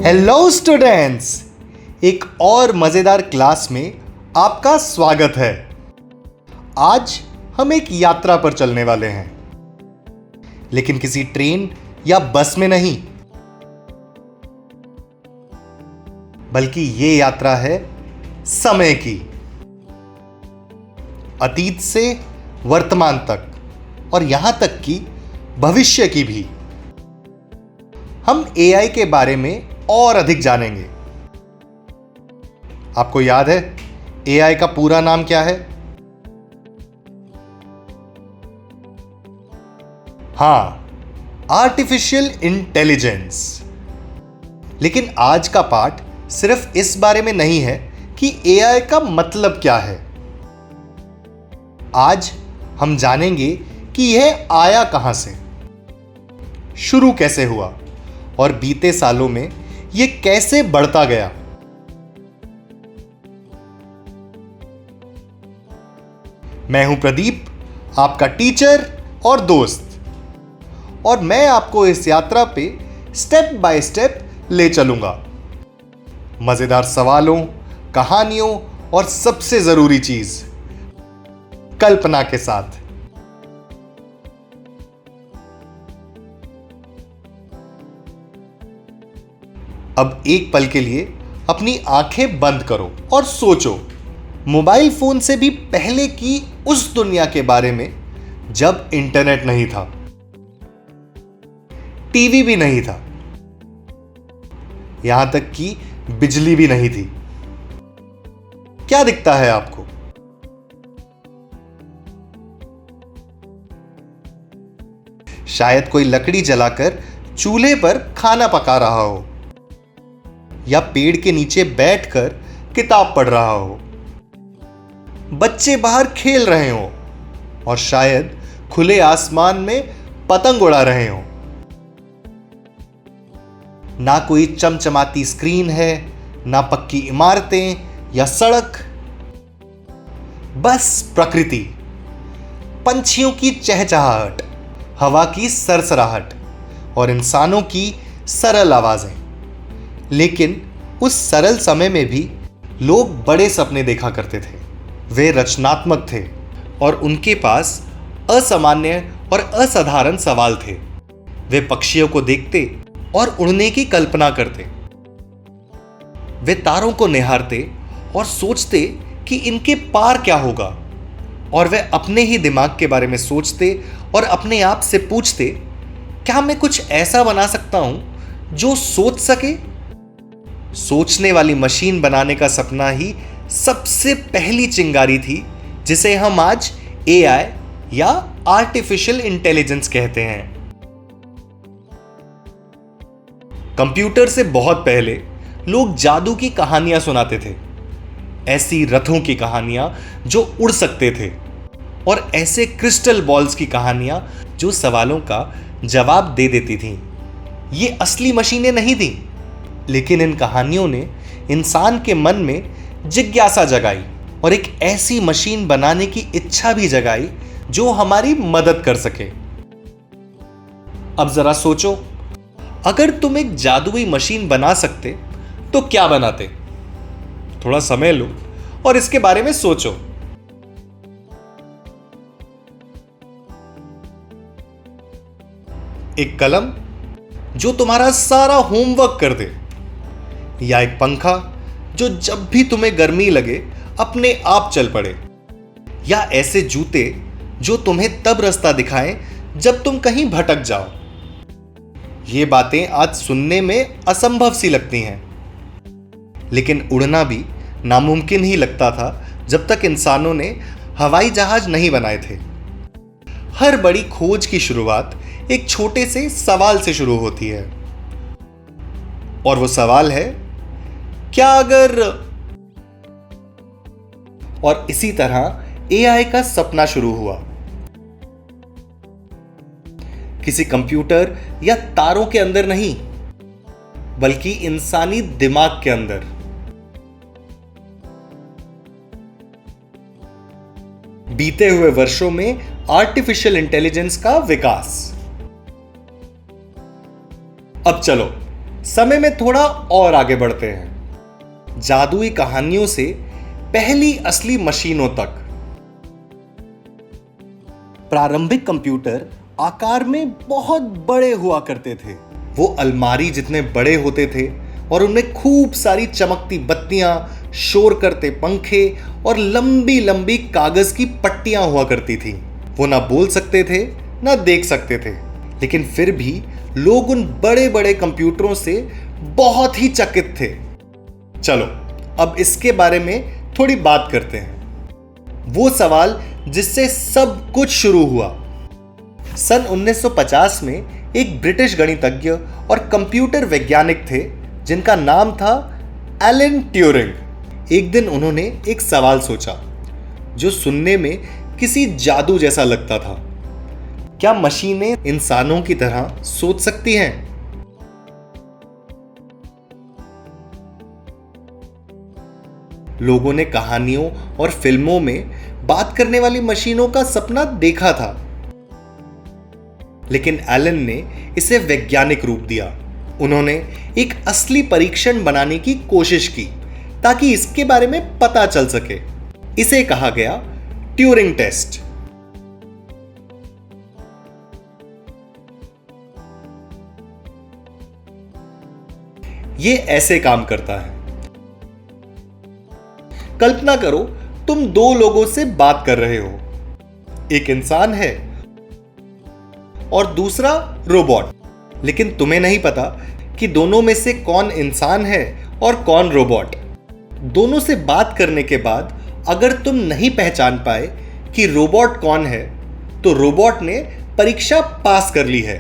Hello students, एक और मजेदार क्लास में आपका स्वागत है। आज हम एक यात्रा पर चलने वाले हैं, लेकिन किसी ट्रेन या बस में नहीं, बल्कि ये यात्रा है समय की। अतीत से वर्तमान तक और यहां तक कि भविष्य की भी। हम एआई के बारे में और अधिक जानेंगे। आपको याद है एआई का पूरा नाम क्या है? हां, आर्टिफिशियल इंटेलिजेंस। लेकिन आज का पाठ सिर्फ इस बारे में नहीं है कि एआई का मतलब क्या है। आज हम जानेंगे कि यह आया कहां से, शुरू कैसे हुआ और बीते सालों में यह कैसे बढ़ता गया। मैं हूं प्रदीप, आपका टीचर और दोस्त, और मैं आपको इस यात्रा पे स्टेप बाय स्टेप ले चलूंगा। मजेदार सवालों, कहानियों और सबसे जरूरी चीज, कल्पना के साथ। अब एक पल के लिए अपनी आंखें बंद करो और सोचो, मोबाइल फोन से भी पहले की उस दुनिया के बारे में जब इंटरनेट नहीं था, टीवी भी नहीं था, यहां तक कि बिजली भी नहीं थी। क्या दिखता है आपको? शायद कोई लकड़ी जलाकर चूल्हे पर खाना पका रहा हो, या पेड़ के नीचे बैठकर किताब पढ़ रहा हो। बच्चे बाहर खेल रहे हो और शायद खुले आसमान में पतंग उड़ा रहे हो। ना कोई चमचमाती स्क्रीन है, ना पक्की इमारतें या सड़क, बस प्रकृति, पंछियों की चहचहाहट, हवा की सरसराहट और इंसानों की सरल आवाजें। लेकिन उस सरल समय में भी लोग बड़े सपने देखा करते थे। वे रचनात्मक थे और उनके पास असामान्य और असाधारण सवाल थे। वे पक्षियों को देखते और उड़ने की कल्पना करते। वे तारों को निहारते और सोचते कि इनके पार क्या होगा। और वे अपने ही दिमाग के बारे में सोचते और अपने आप से पूछते, क्या मैं कुछ ऐसा बना सकता हूं जो सोच सके? सोचने वाली मशीन बनाने का सपना ही सबसे पहली चिंगारी थी जिसे हम आज एआई या आर्टिफिशियल इंटेलिजेंस कहते हैं। कंप्यूटर से बहुत पहले लोग जादू की कहानियां सुनाते थे, ऐसी रथों की कहानियां जो उड़ सकते थे, और ऐसे क्रिस्टल बॉल्स की कहानियां जो सवालों का जवाब दे देती थीं। ये असली मशीनें नहीं थीं, लेकिन इन कहानियों ने इंसान के मन में जिज्ञासा जगाई और एक ऐसी मशीन बनाने की इच्छा भी जगाई जो हमारी मदद कर सके। अब जरा सोचो, अगर तुम एक जादुई मशीन बना सकते तो क्या बनाते? थोड़ा समय लो और इसके बारे में सोचो। एक कलम जो तुम्हारा सारा होमवर्क कर दे, या एक पंखा जो जब भी तुम्हें गर्मी लगे अपने आप चल पड़े, या ऐसे जूते जो तुम्हें तब रास्ता दिखाएं जब तुम कहीं भटक जाओ। ये बातें आज सुनने में असंभव सी लगती हैं, लेकिन उड़ना भी नामुमकिन ही लगता था जब तक इंसानों ने हवाई जहाज नहीं बनाए थे। हर बड़ी खोज की शुरुआत एक छोटे से सवाल से शुरू होती है, और वो सवाल है, क्या अगर? और इसी तरह एआई का सपना शुरू हुआ। किसी कंप्यूटर या तारों के अंदर नहीं, बल्कि इंसानी दिमाग के अंदर। बीते हुए वर्षों में आर्टिफिशियल इंटेलिजेंस का विकास। अब चलो समय में थोड़ा और आगे बढ़ते हैं, जादुई कहानियों से पहली असली मशीनों तक। प्रारंभिक कंप्यूटर आकार में बहुत बड़े हुआ करते थे। वो अलमारी जितने बड़े होते थे और उनमें खूब सारी चमकती बत्तियां, शोर करते पंखे और लंबी लंबी कागज की पट्टियां हुआ करती थी। वो ना बोल सकते थे ना देख सकते थे, लेकिन फिर भी लोग उन बड़े बड़े कंप्यूटरों से बहुत ही चकित थे। चलो अब इसके बारे में थोड़ी बात करते हैं। वो सवाल जिससे सब कुछ शुरू हुआ। सन 1950 में एक ब्रिटिश गणितज्ञ और कंप्यूटर वैज्ञानिक थे जिनका नाम था एलन ट्यूरिंग। एक दिन उन्होंने एक सवाल सोचा जो सुनने में किसी जादू जैसा लगता था। क्या मशीनें इंसानों की तरह सोच सकती हैं? लोगों ने कहानियों और फिल्मों में बात करने वाली मशीनों का सपना देखा था, लेकिन एलन ने इसे वैज्ञानिक रूप दिया। उन्होंने एक असली परीक्षण बनाने की कोशिश की ताकि इसके बारे में पता चल सके। इसे कहा गया ट्यूरिंग टेस्ट। ये ऐसे काम करता है। कल्पना करो तुम दो लोगों से बात कर रहे हो। एक इंसान है और दूसरा रोबोट, लेकिन तुम्हें नहीं पता कि दोनों में से कौन इंसान है और कौन रोबोट। दोनों से बात करने के बाद अगर तुम नहीं पहचान पाए कि रोबोट कौन है, तो रोबोट ने परीक्षा पास कर ली है।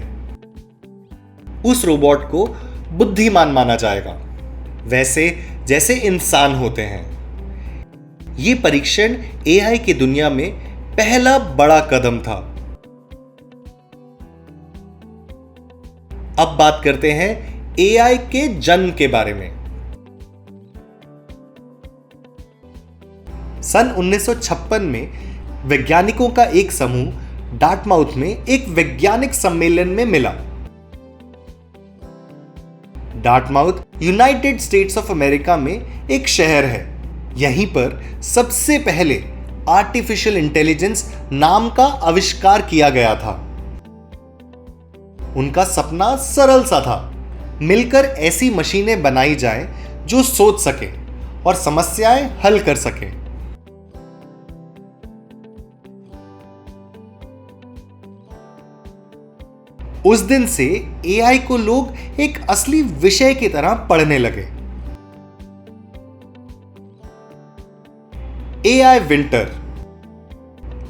उस रोबोट को बुद्धिमान माना जाएगा, वैसे जैसे इंसान होते हैं। यह परीक्षण एआई की दुनिया में पहला बड़ा कदम था। अब बात करते हैं एआई के जन्म के बारे में। सन 1956 में वैज्ञानिकों का एक समूह डार्टमाउथ में एक वैज्ञानिक सम्मेलन में मिला। Dartmouth United states of America में एक शहर है। यहीं पर सबसे पहले आर्टिफिशियल इंटेलिजेंस नाम का आविष्कार किया गया था। उनका सपना सरल सा था, मिलकर ऐसी मशीनें बनाई जाएं जो सोच सके और समस्याएं हल कर सके। उस दिन से एआई को लोग एक असली विषय की तरह पढ़ने लगे। AI winter.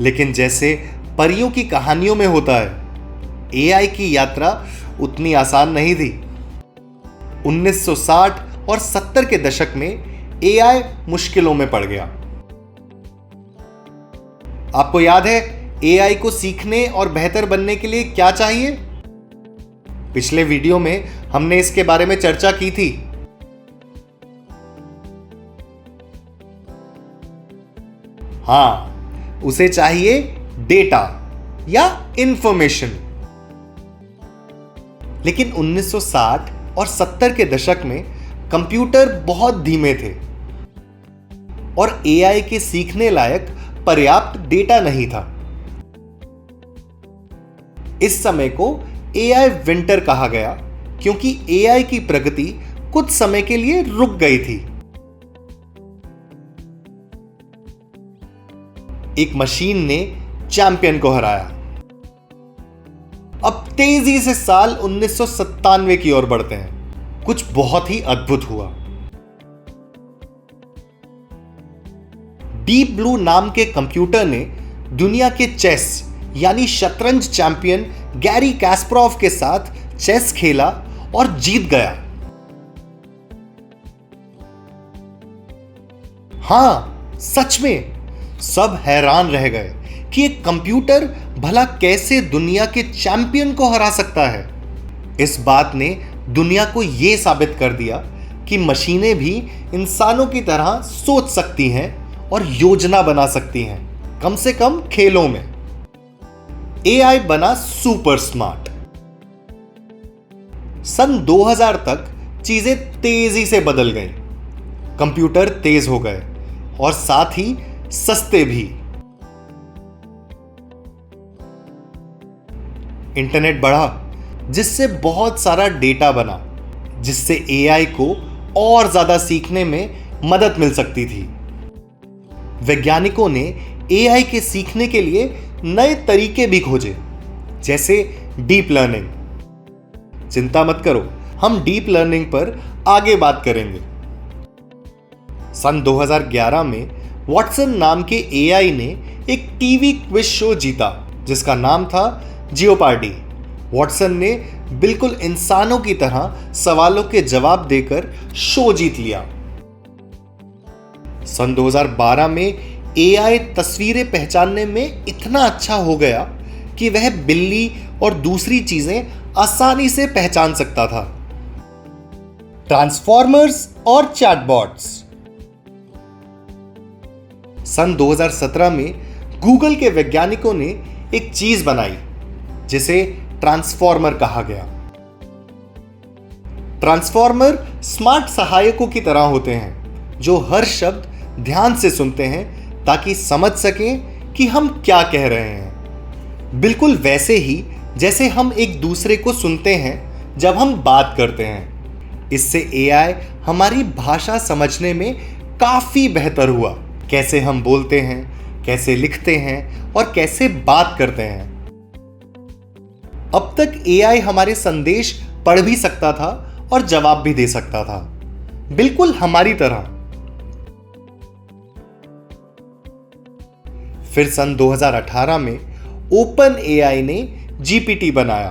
लेकिन जैसे परियों की कहानियों में होता है, एआई की यात्रा उतनी आसान नहीं थी। 1960 और 70 के दशक में एआई मुश्किलों में पड़ गया। आपको याद है एआई को सीखने और बेहतर बनने के लिए क्या चाहिए? पिछले वीडियो में हमने इसके बारे में चर्चा की थी। हां, उसे चाहिए डेटा या इंफॉर्मेशन। लेकिन 1960 और 70 के दशक में कंप्यूटर बहुत धीमे थे और एआई के सीखने लायक पर्याप्त डेटा नहीं था। इस समय को एआई विंटर कहा गया क्योंकि एआई की प्रगति कुछ समय के लिए रुक गई थी। एक मशीन ने चैंपियन को हराया। अब तेजी से साल 1997 की ओर बढ़ते हैं। कुछ बहुत ही अद्भुत हुआ। डीप ब्लू नाम के कंप्यूटर ने दुनिया के चेस यानी शतरंज चैंपियन गैरी कैस्परोव के साथ चेस खेला और जीत गया। हां, सच में सब हैरान रह गए कि एक कंप्यूटर भला कैसे दुनिया के चैंपियन को हरा सकता है। इस बात ने दुनिया को यह साबित कर दिया कि मशीनें भी इंसानों की तरह सोच सकती हैं और योजना बना सकती हैं, कम से कम खेलों में। एआई बना सुपर स्मार्ट। सन 2000 तक चीजें तेजी से बदल गईं। कंप्यूटर तेज हो गए और साथ ही सस्ते भी। इंटरनेट बढ़ा, जिससे बहुत सारा डेटा बना, जिससे एआई को और ज्यादा सीखने में मदद मिल सकती थी। वैज्ञानिकों ने एआई के सीखने के लिए नए तरीके भी खोजे, जैसे डीप लर्निंग। चिंता मत करो, हम डीप लर्निंग पर आगे बात करेंगे। सन 2011 में वॉटसन नाम के एआई ने एक टीवी क्विज शो जीता, जिसका नाम था जियोपार्डी। वॉटसन ने बिल्कुल इंसानों की तरह सवालों के जवाब देकर शो जीत लिया। सन 2012 में एआई तस्वीरें पहचानने में इतना अच्छा हो गया कि वह बिल्ली और दूसरी चीजें आसानी से पहचान सकता था। ट्रांसफॉर्मर्स और चैटबॉट्स। सन 2017 में गूगल के वैज्ञानिकों ने एक चीज बनाई जिसे ट्रांसफॉर्मर कहा गया। ट्रांसफॉर्मर स्मार्ट सहायकों की तरह होते हैं जो हर शब्द ध्यान से सुनते हैं ताकि समझ सकें कि हम क्या कह रहे हैं। बिल्कुल वैसे ही जैसे हम एक दूसरे को सुनते हैं जब हम बात करते हैं। इससे एआई हमारी भाषा समझने में काफी बेहतर हुआ। कैसे हम बोलते हैं, कैसे लिखते हैं और कैसे बात करते हैं। अब तक एआई हमारे संदेश पढ़ भी सकता था और जवाब भी दे सकता था, बिल्कुल हमारी तरह। फिर सन 2018 में ओपन एआई ने जीपीटी बनाया,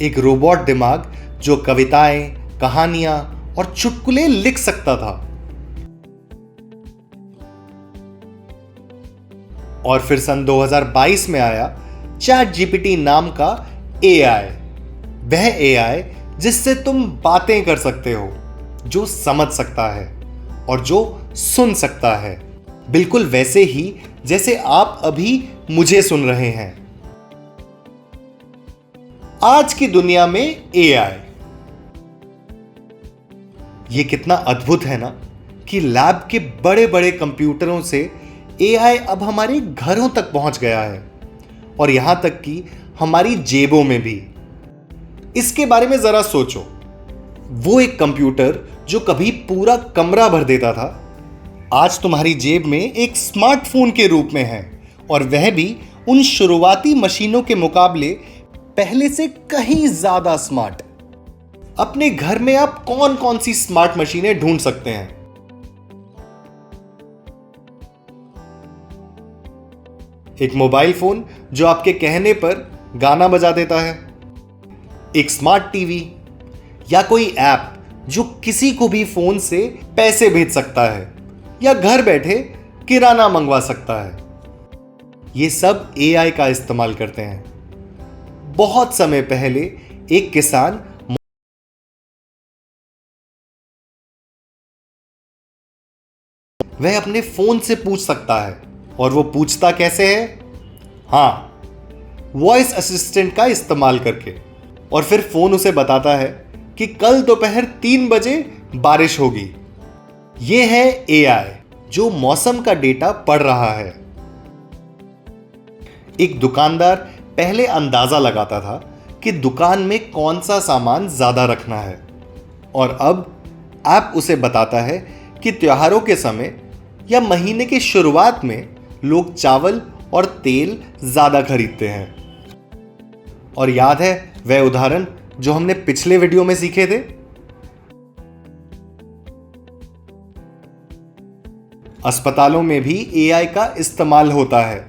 एक रोबोट दिमाग जो कविताएं, कहानियां और चुटकुले लिख सकता था। और फिर सन 2022 में आया चैट जीपीटी नाम का एआई। वह एआई जिससे तुम बातें कर सकते हो, जो समझ सकता है और जो सुन सकता है, बिल्कुल वैसे ही जैसे आप अभी मुझे सुन रहे हैं। आज की दुनिया में एआई, ये कितना अद्भुत है ना कि लैब के बड़े बड़े कंप्यूटरों से एआई अब हमारे घरों तक पहुंच गया है और यहां तक कि हमारी जेबों में भी। इसके बारे में जरा सोचो, वो एक कंप्यूटर जो कभी पूरा कमरा भर देता था, आज तुम्हारी जेब में एक स्मार्टफोन के रूप में है, और वह भी उन शुरुआती मशीनों के मुकाबले पहले से कहीं ज्यादा स्मार्ट। अपने घर में आप कौन कौन सी स्मार्ट मशीनें ढूंढ सकते हैं? एक मोबाइल फोन जो आपके कहने पर गाना बजा देता है, एक स्मार्ट टीवी, या कोई ऐप जो किसी को भी फोन से पैसे भेज सकता है या घर बैठे किराना मंगवा सकता है। ये सब एआई का इस्तेमाल करते हैं। बहुत समय पहले एक किसान वह अपने फोन से पूछ सकता है, और वो पूछता कैसे है? हाँ, वॉइस असिस्टेंट का इस्तेमाल करके। और फिर फोन उसे बताता है कि कल दोपहर 3 बजे बारिश होगी। यह है एआई जो मौसम का डेटा पढ़ रहा है। एक दुकानदार पहले अंदाजा लगाता था कि दुकान में कौन सा सामान ज्यादा रखना है, और अब ऐप उसे बताता है कि त्योहारों के समय या महीने की शुरुआत में लोग चावल और तेल ज्यादा खरीदते हैं। और याद है वह उदाहरण जो हमने पिछले वीडियो में सीखे थे? अस्पतालों में भी एआई का इस्तेमाल होता है,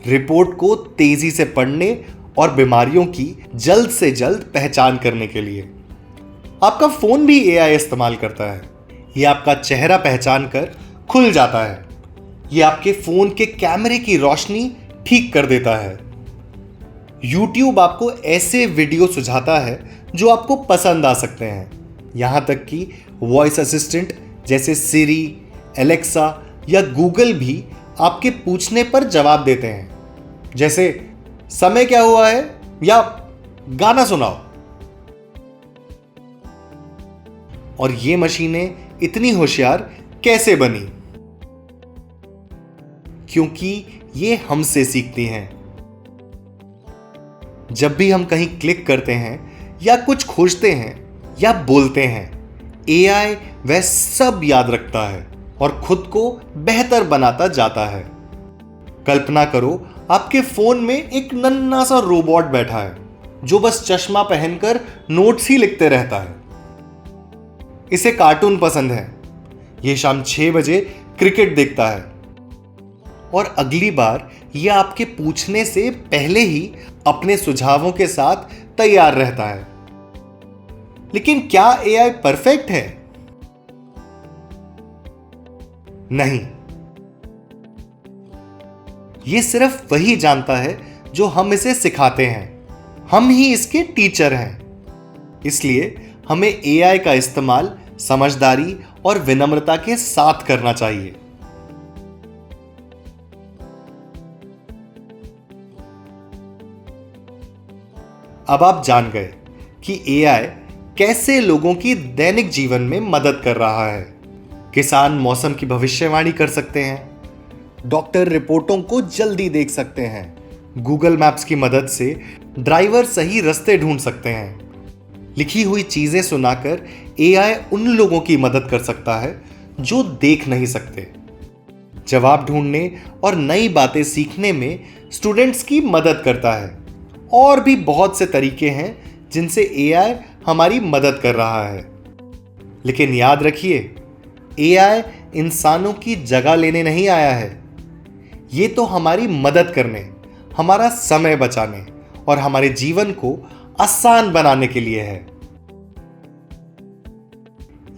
रिपोर्ट को तेजी से पढ़ने और बीमारियों की जल्द से जल्द पहचान करने के लिए। आपका फोन भी एआई इस्तेमाल करता है। यह आपका चेहरा पहचान कर खुल जाता है। यह आपके फोन के कैमरे की रोशनी ठीक कर देता है। YouTube आपको ऐसे वीडियो सुझाता है जो आपको पसंद आ सकते हैं। यहां तक कि वॉइस असिस्टेंट जैसे सिरी, एलेक्सा या गूगल भी आपके पूछने पर जवाब देते हैं, जैसे समय क्या हुआ है या गाना सुनाओ। और ये मशीनें इतनी होशियार कैसे बनी? क्योंकि ये हमसे सीखती हैं। जब भी हम कहीं क्लिक करते हैं या कुछ खोजते हैं या बोलते हैं, एआई वह सब याद रखता है और खुद को बेहतर बनाता जाता है। कल्पना करो, आपके फोन में एक नन्हा सा रोबोट बैठा है जो बस चश्मा पहनकर नोट्स ही लिखते रहता है। इसे कार्टून पसंद है, यह शाम 6 बजे क्रिकेट देखता है और अगली बार यह आपके पूछने से पहले ही अपने सुझावों के साथ तैयार रहता है। लेकिन क्या एआई परफेक्ट है? नहीं, यह सिर्फ वही जानता है जो हम इसे सिखाते हैं। हम ही इसके टीचर हैं। इसलिए हमें एआई का इस्तेमाल समझदारी और विनम्रता के साथ करना चाहिए। अब आप जान गए कि एआई कैसे लोगों की दैनिक जीवन में मदद कर रहा है। किसान मौसम की भविष्यवाणी कर सकते हैं, डॉक्टर रिपोर्टों को जल्दी देख सकते हैं, गूगल मैप्स की मदद से ड्राइवर सही रास्ते ढूंढ सकते हैं। लिखी हुई चीजें सुनाकर एआई उन लोगों की मदद कर सकता है जो देख नहीं सकते। जवाब ढूंढने और नई बातें सीखने में स्टूडेंट्स की मदद करता है। और भी बहुत से तरीके हैं जिनसे एआई हमारी मदद कर रहा है। लेकिन याद रखिए, एआई इंसानों की जगह लेने नहीं आया है। ये तो हमारी मदद करने, हमारा समय बचाने और हमारे जीवन को आसान बनाने के लिए है।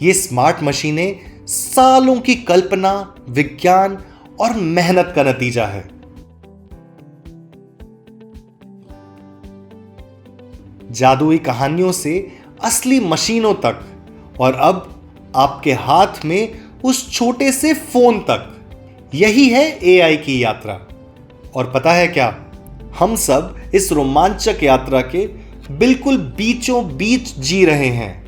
ये स्मार्ट मशीनें सालों की कल्पना, विज्ञान और मेहनत का नतीजा है। जादुई कहानियों से असली मशीनों तक, और अब आपके हाथ में उस छोटे से फोन तक, यही है एआई की यात्रा। और पता है क्या, हम सब इस रोमांचक यात्रा के बिल्कुल बीचों बीच जी रहे हैं।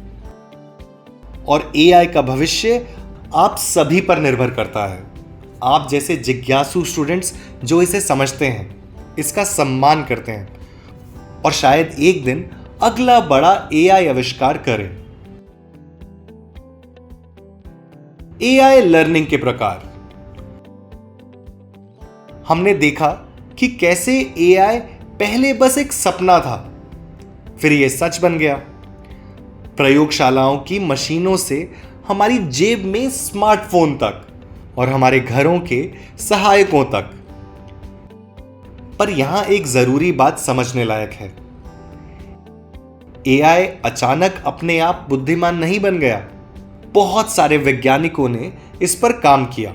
और एआई का भविष्य आप सभी पर निर्भर करता है। आप जैसे जिज्ञासु स्टूडेंट्स जो इसे समझते हैं, इसका सम्मान करते हैं और शायद एक दिन अगला बड़ा एआई आविष्कार करें। एआई लर्निंग के प्रकार। हमने देखा कि कैसे एआई पहले बस एक सपना था, फिर यह सच बन गया। प्रयोगशालाओं की मशीनों से हमारी जेब में स्मार्टफोन तक और हमारे घरों के सहायकों तक। पर यहां एक जरूरी बात समझने लायक है। एआई अचानक अपने आप बुद्धिमान नहीं बन गया। बहुत सारे वैज्ञानिकों ने इस पर काम किया।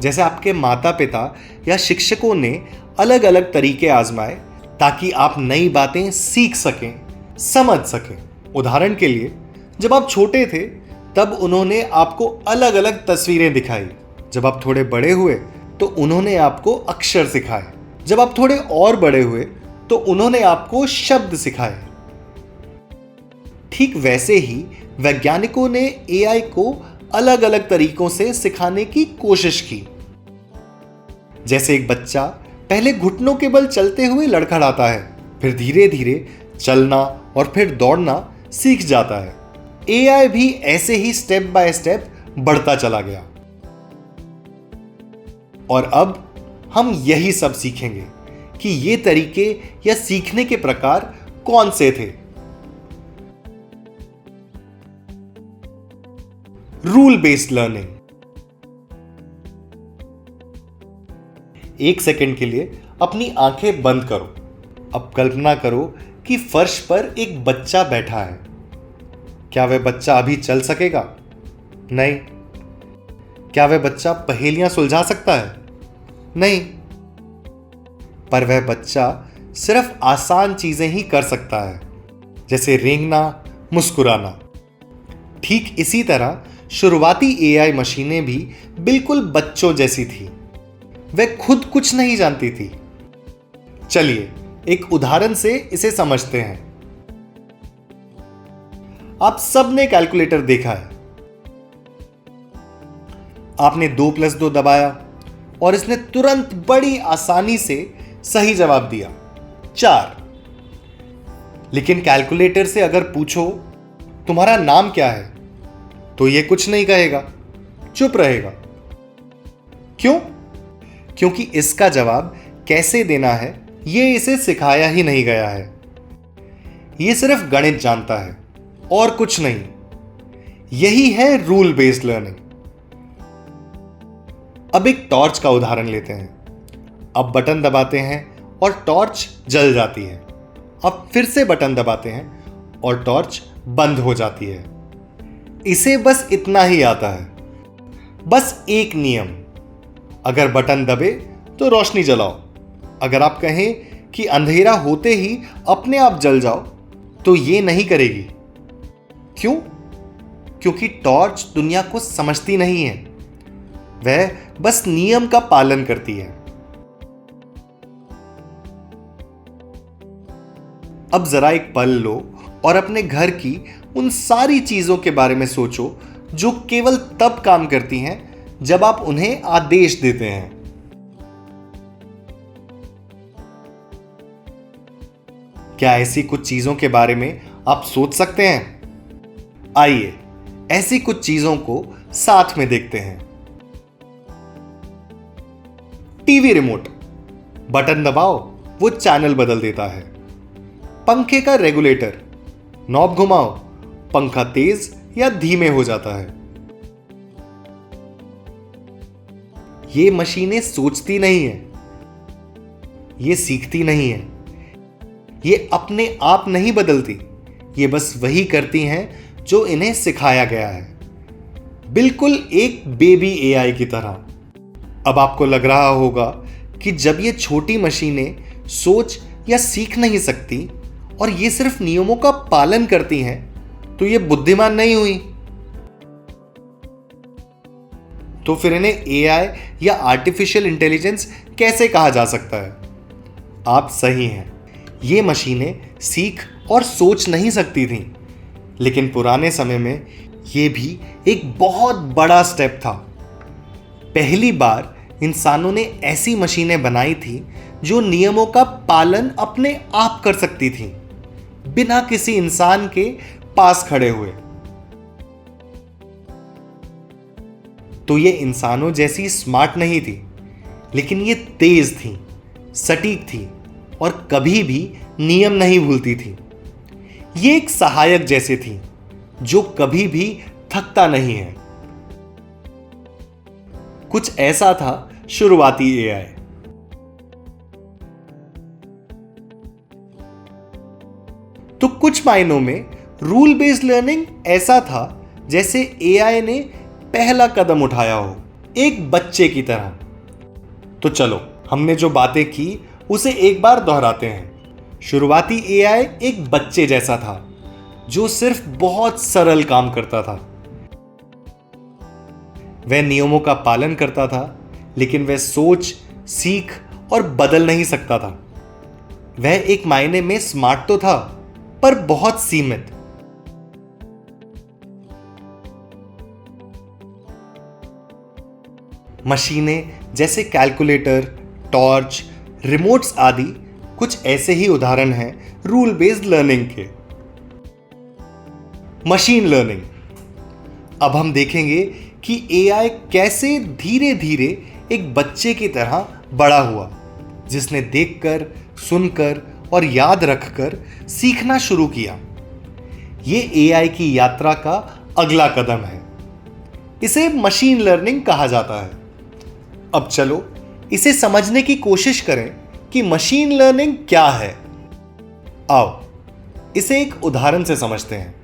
जैसे आपके माता पिता या शिक्षकों ने अलग अलग तरीके आजमाए ताकि आप नई बातें सीख सकें, समझ सकें। उदाहरण के लिए, जब आप छोटे थे तब उन्होंने आपको अलग अलग तस्वीरें दिखाई। जब आप थोड़े बड़े हुए तो उन्होंने आपको अक्षर सिखाए। जब आप थोड़े और बड़े हुए तो उन्होंने आपको शब्द सिखाए। ठीक वैसे ही वैज्ञानिकों ने एआई को अलग अलग तरीकों से सिखाने की कोशिश की। जैसे एक बच्चा पहले घुटनों के बल चलते हुए लड़खड़ाता है, फिर धीरे धीरे चलना और फिर दौड़ना सीख जाता है। एआई भी ऐसे ही स्टेप बाय स्टेप बढ़ता चला गया। और अब हम यही सब सीखेंगे कि ये तरीके या सीखने के प्रकार कौन से थे। Rule based learning. 1 सेकंड के लिए अपनी आंखें बंद करो। अब कल्पना करो कि फर्श पर एक बच्चा बैठा है। क्या वह बच्चा अभी चल सकेगा? नहीं। क्या वह बच्चा पहेलियां सुलझा सकता है? नहीं। पर वह बच्चा सिर्फ आसान चीजें ही कर सकता है, जैसे रेंगना, मुस्कुराना। ठीक इसी तरह शुरुआती एआई मशीनें भी बिल्कुल बच्चों जैसी थी। वह खुद कुछ नहीं जानती थी। चलिए एक उदाहरण से इसे समझते हैं। आप सबने कैलकुलेटर देखा है। आपने 2+2 दबाया और इसने तुरंत बड़ी आसानी से सही जवाब दिया, 4। लेकिन कैलकुलेटर से अगर पूछो तुम्हारा नाम क्या है, तो यह कुछ नहीं कहेगा, चुप रहेगा। क्यों? क्योंकि इसका जवाब कैसे देना है यह इसे सिखाया ही नहीं गया है। यह सिर्फ गणित जानता है और कुछ नहीं। यही है रूल बेस्ड लर्निंग। अब एक टॉर्च का उदाहरण लेते हैं। अब बटन दबाते हैं और टॉर्च जल जाती है। अब फिर से बटन दबाते हैं और टॉर्च बंद हो जाती है। इसे बस इतना ही आता है, बस एक नियम। अगर बटन दबे तो रोशनी जलाओ। अगर आप कहें कि अंधेरा होते ही अपने आप जल जाओ, तो ये नहीं करेगी। क्यों? क्योंकि टॉर्च दुनिया को समझती नहीं है, वह बस नियम का पालन करती है। अब जरा एक पल लो और अपने घर की उन सारी चीजों के बारे में सोचो जो केवल तब काम करती हैं जब आप उन्हें आदेश देते हैं। क्या ऐसी कुछ चीजों के बारे में आप सोच सकते हैं? आइए ऐसी कुछ चीजों को साथ में देखते हैं। टीवी रिमोट, बटन दबाओ वो चैनल बदल देता है। पंखे का रेगुलेटर, नॉब घुमाओ पंखा तेज या धीमे हो जाता है। ये मशीनें सोचती नहीं है, ये सीखती नहीं है, ये अपने आप नहीं बदलती, ये बस वही करती हैं जो इन्हें सिखाया गया है, बिल्कुल एक बेबी एआई की तरह। अब आपको लग रहा होगा कि जब ये छोटी मशीनें सोच या सीख नहीं सकती और ये सिर्फ नियमों का पालन करती हैं, तो ये बुद्धिमान नहीं हुई। तो फिर इन्हें एआई या आर्टिफिशियल इंटेलिजेंस कैसे कहा जा सकता है? आप सही हैं, ये मशीनें सीख और सोच नहीं सकती थीं, लेकिन पुराने समय में ये भी एक बहुत बड़ा स्टेप था। पहली बार इंसानों ने ऐसी मशीनें बनाई थी जो नियमों का पालन अपने आप कर सकती थी, बिना किसी इंसान के पास खड़े हुए। तो ये इंसानों जैसी स्मार्ट नहीं थी, लेकिन ये तेज थी, सटीक थी और कभी भी नियम नहीं भूलती थी। ये एक सहायक जैसे थी जो कभी भी थकता नहीं है। कुछ ऐसा था शुरुआती एआई। तो कुछ मायनों में रूल बेस्ड लर्निंग ऐसा था जैसे एआई ने पहला कदम उठाया हो, एक बच्चे की तरह। तो चलो, हमने जो बातें की उसे एक बार दोहराते हैं। शुरुआती एआई एक बच्चे जैसा था जो सिर्फ बहुत सरल काम करता था। वह नियमों का पालन करता था, लेकिन वह सोच, सीख और बदल नहीं सकता था। वह एक मायने में स्मार्ट तो था, पर बहुत सीमित। मशीनें जैसे कैलकुलेटर, टॉर्च, रिमोट्स आदि कुछ ऐसे ही उदाहरण हैं रूल बेस्ड लर्निंग के। Machine learning. अब हम देखेंगे कि एआई कैसे धीरे धीरे एक बच्चे की तरह बड़ा हुआ, जिसने देखकर, सुनकर और याद रखकर सीखना शुरू किया। ये एआई की यात्रा का अगला कदम है। इसे मशीन लर्निंग कहा जाता है। अब चलो इसे समझने की कोशिश करें कि मशीन लर्निंग क्या है। आओ इसे एक उदाहरण से समझते हैं।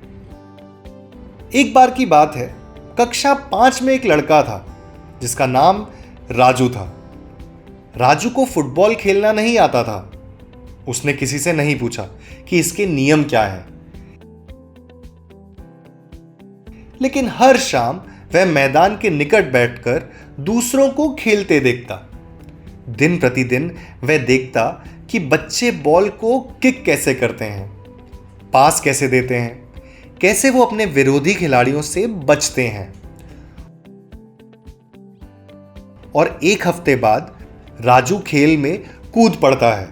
एक बार की बात है, कक्षा 5 में एक लड़का था जिसका नाम राजू था। राजू को फुटबॉल खेलना नहीं आता था। उसने किसी से नहीं पूछा कि इसके नियम क्या हैं। लेकिन हर शाम वह मैदान के निकट बैठकर दूसरों को खेलते देखता। दिन प्रतिदिन वह देखता कि बच्चे बॉल को किक कैसे करते हैं, पास कैसे देते हैं, कैसे वो अपने विरोधी खिलाड़ियों से बचते हैं। और एक हफ्ते बाद राजू खेल में कूद पड़ता है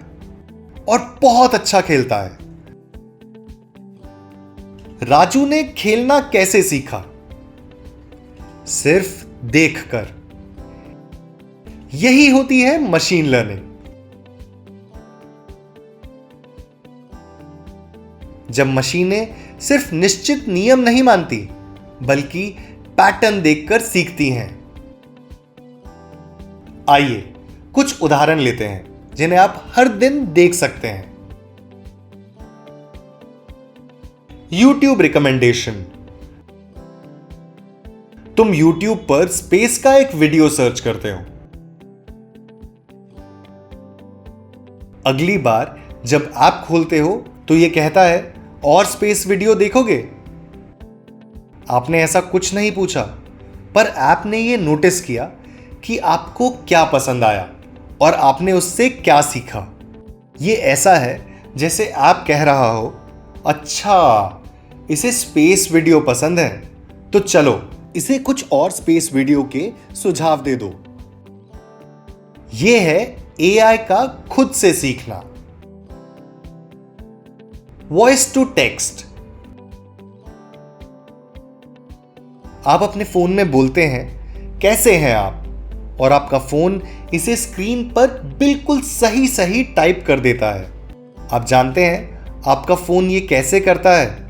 और बहुत अच्छा खेलता है। राजू ने खेलना कैसे सीखा? सिर्फ देखकर। यही होती है मशीन लर्निंग। जब मशीनें सिर्फ निश्चित नियम नहीं मानती, बल्कि पैटर्न देखकर सीखती हैं। आइए कुछ उदाहरण लेते हैं जिन्हें आप हर दिन देख सकते हैं। YouTube recommendation. तुम YouTube पर स्पेस का एक वीडियो सर्च करते हो। अगली बार जब ऐप खोलते हो तो यह कहता है, और स्पेस वीडियो देखोगे? आपने ऐसा कुछ नहीं पूछा, पर ऐप ने यह नोटिस किया कि आपको क्या पसंद आया और आपने उससे क्या सीखा। यह ऐसा है जैसे ऐप कह रहा हो, अच्छा इसे स्पेस वीडियो पसंद है, तो चलो इसे कुछ और स्पेस वीडियो के सुझाव दे दो। यह है एआई का खुद से सीखना। Voice to text. आप अपने फोन में बोलते हैं, कैसे हैं आप? और आपका फोन इसे स्क्रीन पर बिल्कुल सही टाइप कर देता है। आप जानते हैं आपका फोन ये कैसे करता है?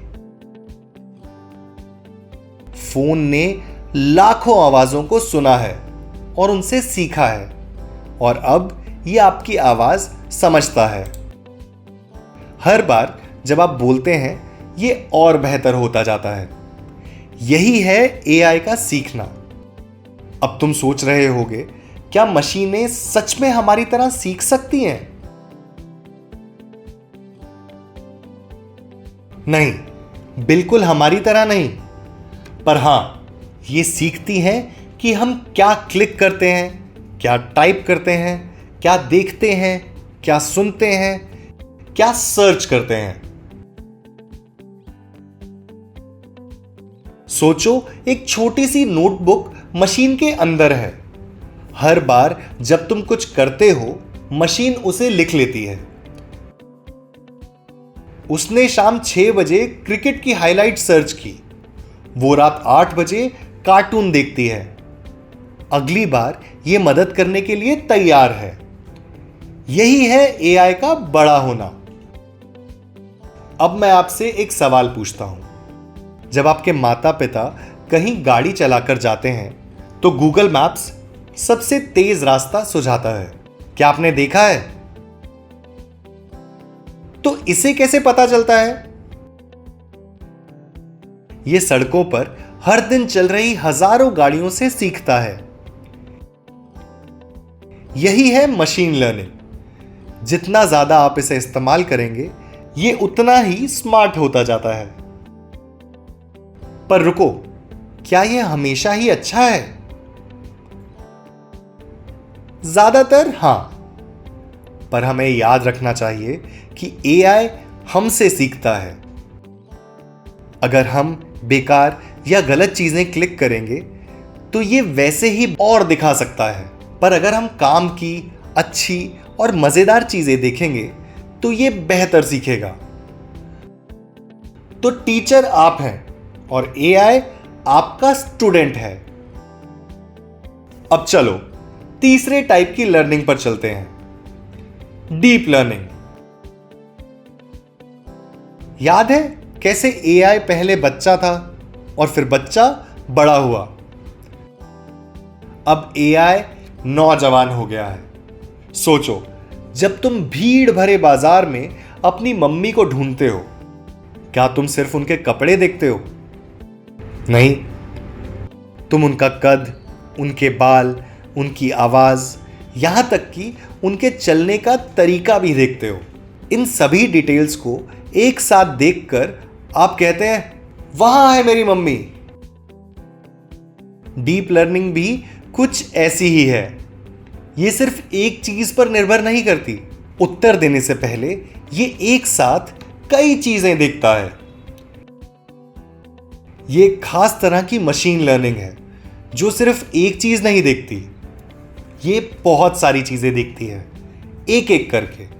फोन ने लाखों आवाजों को सुना है और उनसे सीखा है, और अब ये आपकी आवाज समझता है। हर बार जब आप बोलते हैं, ये और बेहतर होता जाता है। यही है एआई का सीखना। अब तुम सोच रहे होगे, क्या मशीनें सच में हमारी तरह सीख सकती हैं? नहीं, बिल्कुल हमारी तरह नहीं। पर हां, ये सीखती हैं कि हम क्या क्लिक करते हैं, क्या टाइप करते हैं, क्या देखते हैं, क्या सुनते हैं, क्या सर्च करते हैं। सोचो, एक छोटी सी नोटबुक मशीन के अंदर है। हर बार जब तुम कुछ करते हो, मशीन उसे लिख लेती है। उसने शाम 6 बजे क्रिकेट की हाइलाइट सर्च की, वो रात 8 बजे कार्टून देखती है। अगली बार ये मदद करने के लिए तैयार है। यही है एआई का बड़ा होना। अब मैं आपसे एक सवाल पूछता हूं। जब आपके माता पिता कहीं गाड़ी चलाकर जाते हैं, तो गूगल मैप्स सबसे तेज रास्ता सुझाता है। क्या आपने देखा है? तो इसे कैसे पता चलता है? यह सड़कों पर हर दिन चल रही हजारों गाड़ियों से सीखता है। यही है मशीन लर्निंग। जितना ज्यादा आप इसे इस्तेमाल करेंगे, यह उतना ही स्मार्ट होता जाता है। पर रुको, क्या यह हमेशा ही अच्छा है? ज्यादातर हां, पर हमें याद रखना चाहिए कि एआई हमसे सीखता है। अगर हम बेकार या गलत चीजें क्लिक करेंगे, तो ये वैसे ही और दिखा सकता है। पर अगर हम काम की अच्छी और मजेदार चीजें देखेंगे, तो ये बेहतर सीखेगा। तो टीचर आप हैं और एआई आपका स्टूडेंट है। अब चलो तीसरे टाइप की लर्निंग पर चलते हैं, डीप लर्निंग। याद है कैसे एआई पहले बच्चा था और फिर बच्चा बड़ा हुआ? अब एआई नौजवान हो गया है। सोचो, जब तुम भीड़ भरे बाजार में अपनी मम्मी को ढूंढते हो, क्या तुम सिर्फ उनके कपड़े देखते हो? नहीं, तुम उनका कद, उनके बाल, उनकी आवाज, यहां तक कि उनके चलने का तरीका भी देखते हो। इन सभी डिटेल्स को एक साथ देखकर आप कहते हैं, वहां है मेरी मम्मी। डीप लर्निंग भी कुछ ऐसी ही है। यह सिर्फ एक चीज पर निर्भर नहीं करती। उत्तर देने से पहले यह एक साथ कई चीजें देखता है। ये एक खास तरह की मशीन लर्निंग है जो सिर्फ एक चीज नहीं देखती, ये बहुत सारी चीजें देखती है, एक एक करके।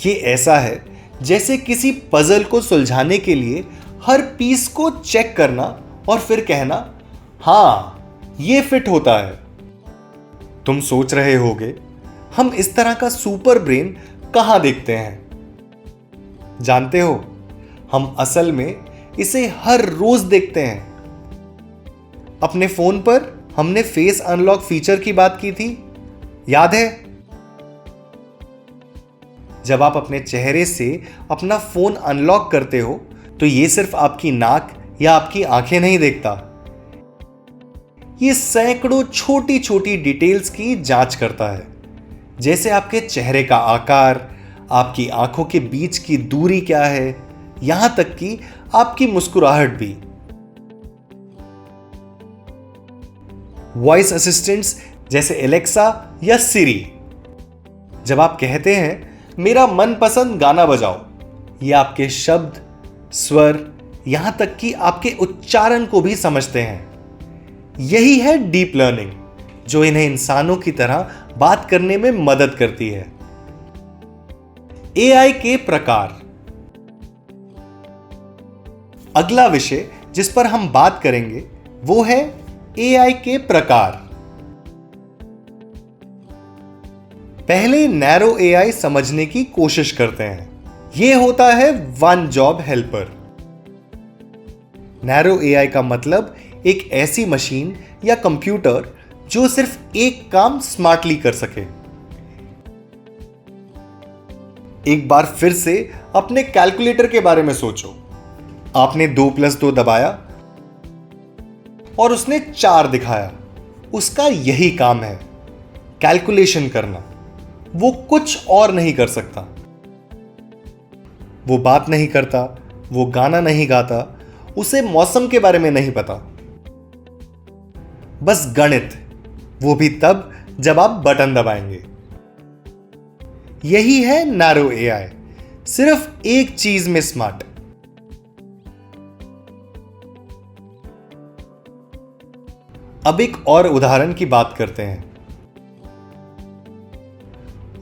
ये ऐसा है जैसे किसी पजल को सुलझाने के लिए हर पीस को चेक करना और फिर कहना, हां ये फिट होता है। तुम सोच रहे होगे, हम इस तरह का सुपर ब्रेन कहां देखते हैं? जानते हो, हम असल में इसे हर रोज देखते हैं। अपने फोन पर हमने फेस अनलॉक फीचर की बात की थी, याद है? जब आप अपने चेहरे से अपना फोन अनलॉक करते हो तो ये सिर्फ आपकी नाक या आपकी आंखें नहीं देखता, ये सैकड़ों छोटी छोटी डिटेल्स की जांच करता है, जैसे आपके चेहरे का आकार, आपकी आंखों के बीच की दूरी क्या है, यहां तक कि आपकी मुस्कुराहट भी। वॉइस असिस्टेंट्स जैसे एलेक्सा या सिरी, जब आप कहते हैं मेरा मनपसंद गाना बजाओ, ये आपके शब्द, स्वर, यहां तक कि आपके उच्चारण को भी समझते हैं। यही है डीप लर्निंग, जो इन्हें इंसानों की तरह बात करने में मदद करती है। एआई के प्रकार। अगला विषय जिस पर हम बात करेंगे वो है एआई के प्रकार। पहले नैरो एआई समझने की कोशिश करते हैं। यह होता है one job helper. Narrow AI का मतलब एक ऐसी मशीन या कंप्यूटर जो सिर्फ एक काम स्मार्टली कर सके। एक बार फिर से अपने कैलकुलेटर के बारे में सोचो। आपने 2+2 दबाया और उसने 4 दिखाया। उसका यही काम है, कैलकुलेशन करना। वो कुछ और नहीं कर सकता। वो बात नहीं करता, वो गाना नहीं गाता, उसे मौसम के बारे में नहीं पता। बस गणित, वो भी तब जब आप बटन दबाएंगे। यही है नैरो एआई, सिर्फ एक चीज में स्मार्ट। अब एक और उदाहरण की बात करते हैं।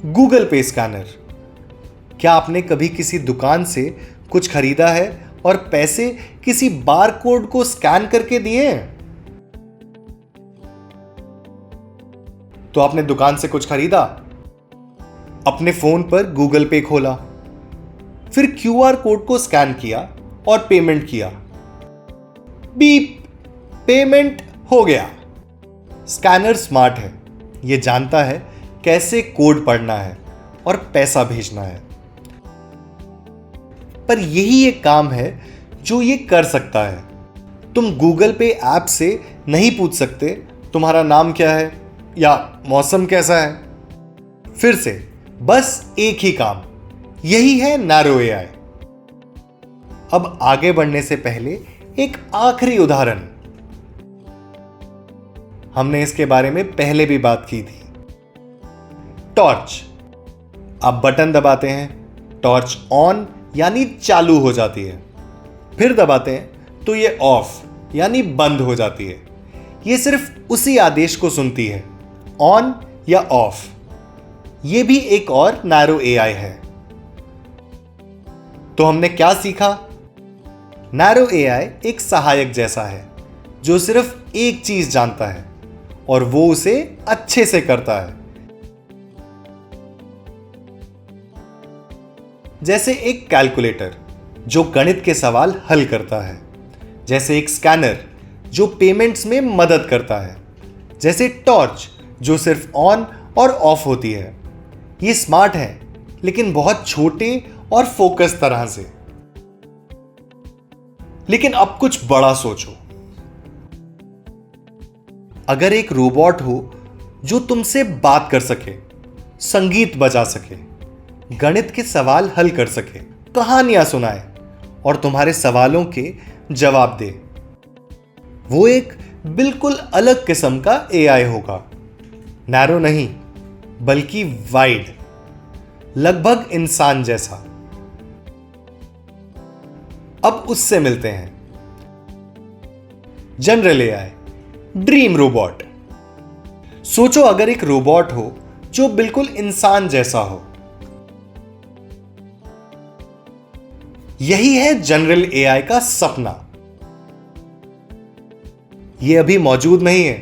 गूगल पे स्कैनर। क्या आपने कभी किसी दुकान से कुछ खरीदा है और पैसे किसी बार कोड को स्कैन करके दिए हैं? तो आपने दुकान से कुछ खरीदा, अपने फोन पर गूगल पे खोला, फिर क्यूआर कोड को स्कैन किया और पेमेंट किया। बीप, पेमेंट हो गया। स्कैनर स्मार्ट है, यह जानता है कैसे कोड पढ़ना है और पैसा भेजना है। पर यही एक काम है जो ये कर सकता है। तुम गूगल पे ऐप से नहीं पूछ सकते तुम्हारा नाम क्या है या मौसम कैसा है। फिर से बस एक ही काम, यही है नैरो एआई। अब आगे बढ़ने से पहले एक आखिरी उदाहरण। हमने इसके बारे में पहले भी बात की थी। टॉर्च। आप बटन दबाते हैं, टॉर्च ऑन यानी चालू हो जाती है, फिर दबाते हैं तो ये ऑफ यानी बंद हो जाती है। ये सिर्फ उसी आदेश को सुनती है, ऑन या ऑफ। ये भी एक और नैरो एआई है। तो हमने क्या सीखा? नैरो एआई एक सहायक जैसा है जो सिर्फ एक चीज जानता है और वो उसे अच्छे से करता है। जैसे एक कैलकुलेटर जो गणित के सवाल हल करता है, जैसे एक स्कैनर जो पेमेंट्स में मदद करता है, जैसे टॉर्च जो सिर्फ ऑन और ऑफ होती है। ये स्मार्ट है लेकिन बहुत छोटे और फोकस तरह से। लेकिन अब कुछ बड़ा सोचो। अगर एक रोबोट हो जो तुमसे बात कर सके, संगीत बजा सके, गणित के सवाल हल कर सके, कहानियां सुनाए और तुम्हारे सवालों के जवाब दे, वो एक बिल्कुल अलग किस्म का एआई होगा। नैरो नहीं बल्कि वाइड, लगभग इंसान जैसा। अब उससे मिलते हैं। General AI, dream robot. सोचो अगर एक रोबोट हो जो बिल्कुल इंसान जैसा हो। यही है जनरल एआई का सपना। यह अभी मौजूद नहीं है,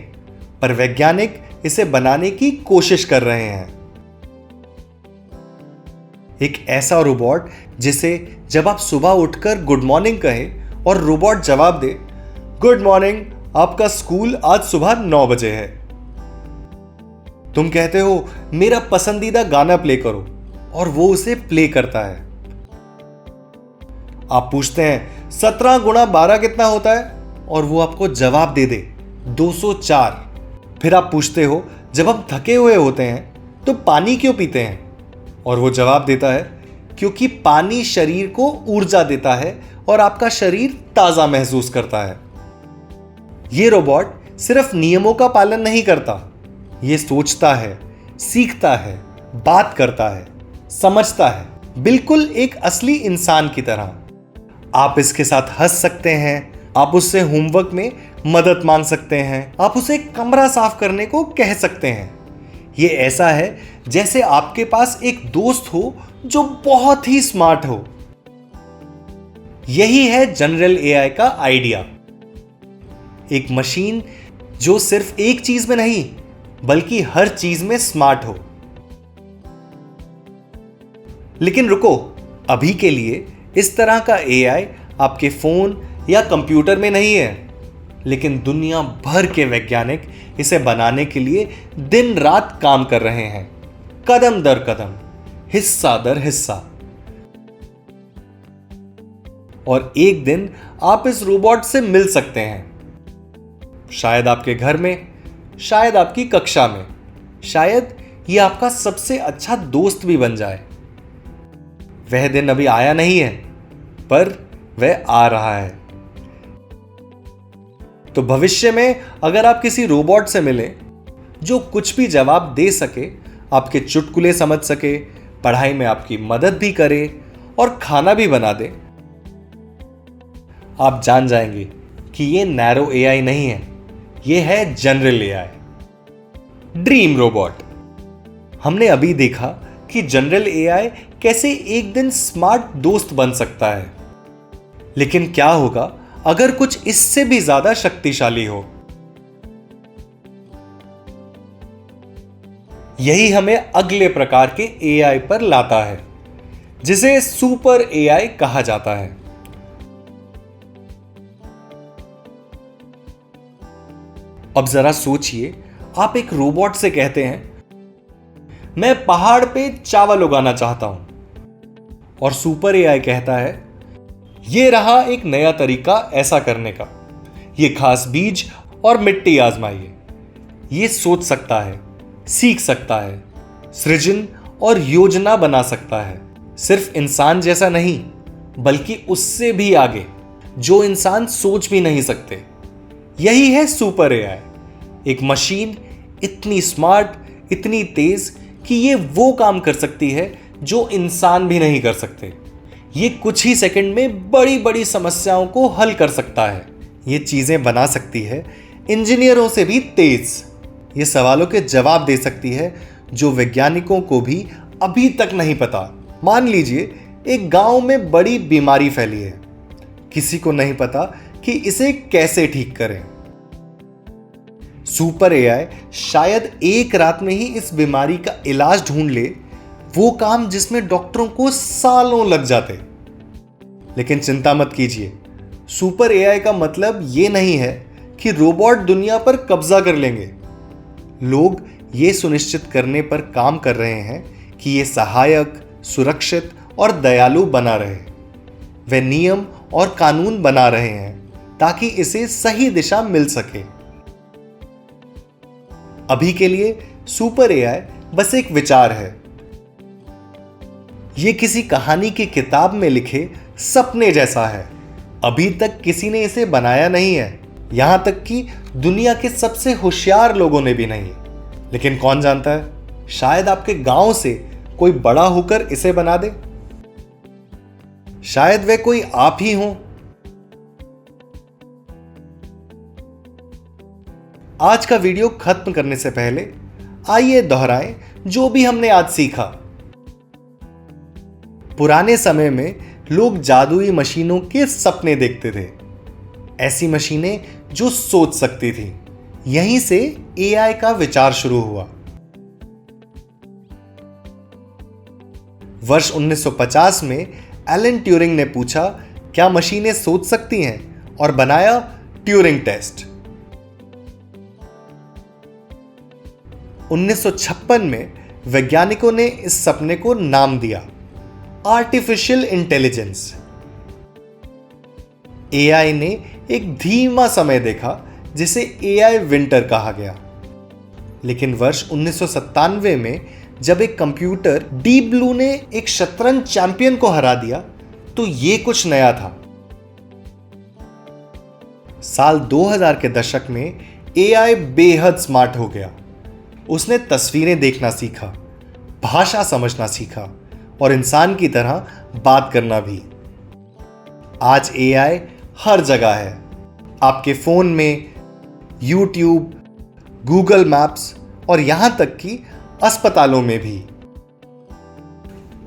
पर वैज्ञानिक इसे बनाने की कोशिश कर रहे हैं। एक ऐसा रोबोट जिसे जब आप सुबह उठकर गुड मॉर्निंग कहें और रोबोट जवाब दे, गुड मॉर्निंग, आपका स्कूल आज सुबह 9 बजे है। तुम कहते हो मेरा पसंदीदा गाना प्ले करो और वो उसे प्ले करता है। आप पूछते हैं 17 गुणा 12 कितना होता है और वो आपको जवाब दे दे 204। फिर आप पूछते हो जब हम थके हुए होते हैं तो पानी क्यों पीते हैं, और वो जवाब देता है क्योंकि पानी शरीर को ऊर्जा देता है और आपका शरीर ताजा महसूस करता है। ये रोबोट सिर्फ नियमों का पालन नहीं करता, ये सोचता है, सीखता है, बात करता है, समझता है, बिल्कुल एक असली इंसान की तरह। आप इसके साथ हंस सकते हैं, आप उससे होमवर्क में मदद मांग सकते हैं, आप उसे कमरा साफ करने को कह सकते हैं। ये ऐसा है जैसे आपके पास एक दोस्त हो जो बहुत ही स्मार्ट हो। यही है जनरल एआई का आइडिया। एक मशीन जो सिर्फ एक चीज में नहीं बल्कि हर चीज में स्मार्ट हो। लेकिन रुको, अभी के लिए इस तरह का एआई आपके फोन या कंप्यूटर में नहीं है, लेकिन दुनिया भर के वैज्ञानिक इसे बनाने के लिए दिन रात काम कर रहे हैं, कदम दर कदम, हिस्सा दर हिस्सा। और एक दिन आप इस रोबोट से मिल सकते हैं, शायद आपके घर में, शायद आपकी कक्षा में, शायद यह आपका सबसे अच्छा दोस्त भी बन जाए। वह दिन अभी आया नहीं है, पर वह आ रहा है। तो भविष्य में अगर आप किसी रोबोट से मिलें जो कुछ भी जवाब दे सके, आपके चुटकुले समझ सके, पढ़ाई में आपकी मदद भी करे और खाना भी बना दे, आप जान जाएंगे कि यह नैरो एआई नहीं है, यह है जनरल एआई, ड्रीम रोबोट। हमने अभी देखा कि जनरल एआई कैसे एक दिन स्मार्ट दोस्त बन सकता है, लेकिन क्या होगा अगर कुछ इससे भी ज्यादा शक्तिशाली हो? यही हमें अगले प्रकार के एआई पर लाता है, जिसे सुपर एआई कहा जाता है। अब जरा सोचिए, आप एक रोबोट से कहते हैं मैं पहाड़ पे चावल उगाना चाहता हूं, और सुपर एआई कहता है ये रहा एक नया तरीका ऐसा करने का, ये खास बीज और मिट्टी आजमाइए। ये सोच सकता है, सीख सकता है, सृजन और योजना बना सकता है, सिर्फ इंसान जैसा नहीं बल्कि उससे भी आगे, जो इंसान सोच भी नहीं सकते। यही है सुपर एआई, एक मशीन इतनी स्मार्ट, इतनी तेज कि ये वो काम कर सकती है जो इंसान भी नहीं कर सकते। ये कुछ ही सेकंड में बड़ी बड़ी समस्याओं को हल कर सकता है। ये चीजें बना सकती है इंजीनियरों से भी तेज। ये सवालों के जवाब दे सकती है जो वैज्ञानिकों को भी अभी तक नहीं पता। मान लीजिए एक गांव में बड़ी बीमारी फैली है, किसी को नहीं पता कि इसे कैसे ठीक करें। सुपर एआई शायद एक रात में ही इस बीमारी का इलाज ढूंढ ले, वो काम जिसमें डॉक्टरों को सालों लग जाते। लेकिन चिंता मत कीजिए, सुपर एआई का मतलब ये नहीं है कि रोबोट दुनिया पर कब्जा कर लेंगे। लोग ये सुनिश्चित करने पर काम कर रहे हैं कि ये सहायक, सुरक्षित और दयालु बना रहे। वे नियम और कानून बना रहे हैं ताकि इसे सही दिशा मिल सके। अभी के लिए सुपर एआई बस एक विचार है। यह किसी कहानी की किताब में लिखे सपने जैसा है। अभी तक किसी ने इसे बनाया नहीं है, यहां तक कि दुनिया के सबसे होशियार लोगों ने भी नहीं। लेकिन कौन जानता है, शायद आपके गांव से कोई बड़ा होकर इसे बना दे। शायद वे कोई आप ही हो आज का वीडियो खत्म करने से पहले आइए दोहराएं जो भी हमने आज सीखा। पुराने समय में लोग जादुई मशीनों के सपने देखते थे, ऐसी मशीनें जो सोच सकती थी। यहीं से एआई का विचार शुरू हुआ। वर्ष 1950 में एलन ट्यूरिंग ने पूछा, क्या मशीनें सोच सकती हैं, और बनाया ट्यूरिंग टेस्ट। 1956 में वैज्ञानिकों ने इस सपने को नाम दिया आर्टिफिशियल इंटेलिजेंस। एआई ने एक धीमा समय देखा जिसे एआई विंटर कहा गया। लेकिन वर्ष 1997 में जब एक कंप्यूटर डीप ब्लू ने एक शतरंज चैंपियन को हरा दिया तो यह कुछ नया था। साल 2000 के दशक में एआई बेहद स्मार्ट हो गया। उसने तस्वीरें देखना सीखा, भाषा समझना सीखा और इंसान की तरह बात करना भी। आज एआई हर जगह है, आपके फोन में, यूट्यूब, गूगल मैप्स और यहां तक कि अस्पतालों में भी।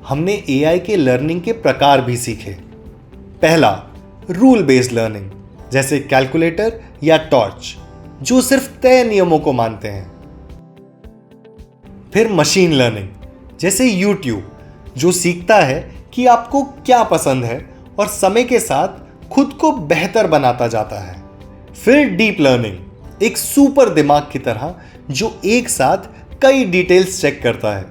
हमने एआई के लर्निंग के प्रकार भी सीखे। पहला, रूल बेस्ड लर्निंग, जैसे कैलकुलेटर या टॉर्च, जो सिर्फ तय नियमों को मानते हैं। फिर मशीन लर्निंग, जैसे यूट्यूब, जो सीखता है कि आपको क्या पसंद है और समय के साथ खुद को बेहतर बनाता जाता है। फिर डीप लर्निंग, एक सुपर दिमाग की तरह जो एक साथ कई डिटेल्स चेक करता है,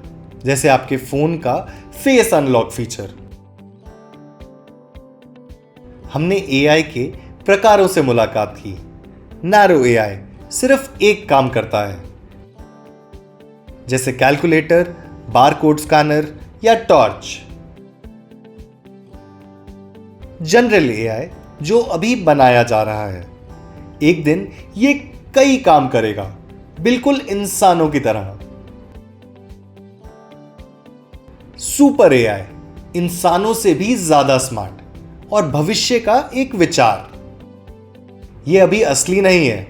जैसे आपके फोन का फेस अनलॉक फीचर। हमने एआई के प्रकारों से मुलाकात की। नैरो एआई सिर्फ एक काम करता है, जैसे कैलकुलेटर, बारकोड स्कैनर या टॉर्च। जनरल एआई जो अभी बनाया जा रहा है, एक दिन ये कई काम करेगा, बिल्कुल इंसानों की तरह। सुपर एआई, इंसानों से भी ज्यादा स्मार्ट और भविष्य का एक विचार। यह अभी असली नहीं है।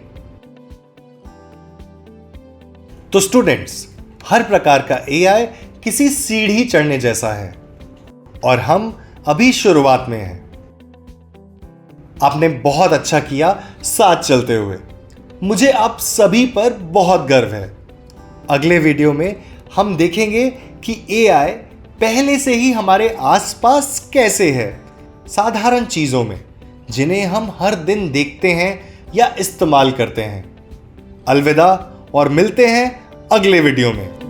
तो स्टूडेंट्स, हर प्रकार का एआई किसी सीढ़ी चढ़ने जैसा है और हम अभी शुरुआत में हैं। आपने बहुत अच्छा किया साथ चलते हुए। मुझे आप सभी पर बहुत गर्व है। अगले वीडियो में हम देखेंगे कि एआई पहले से ही हमारे आसपास कैसे है, साधारण चीजों में जिन्हें हम हर दिन देखते हैं या इस्तेमाल करते हैं। अलविदा और मिलते हैं अगले वीडियो में।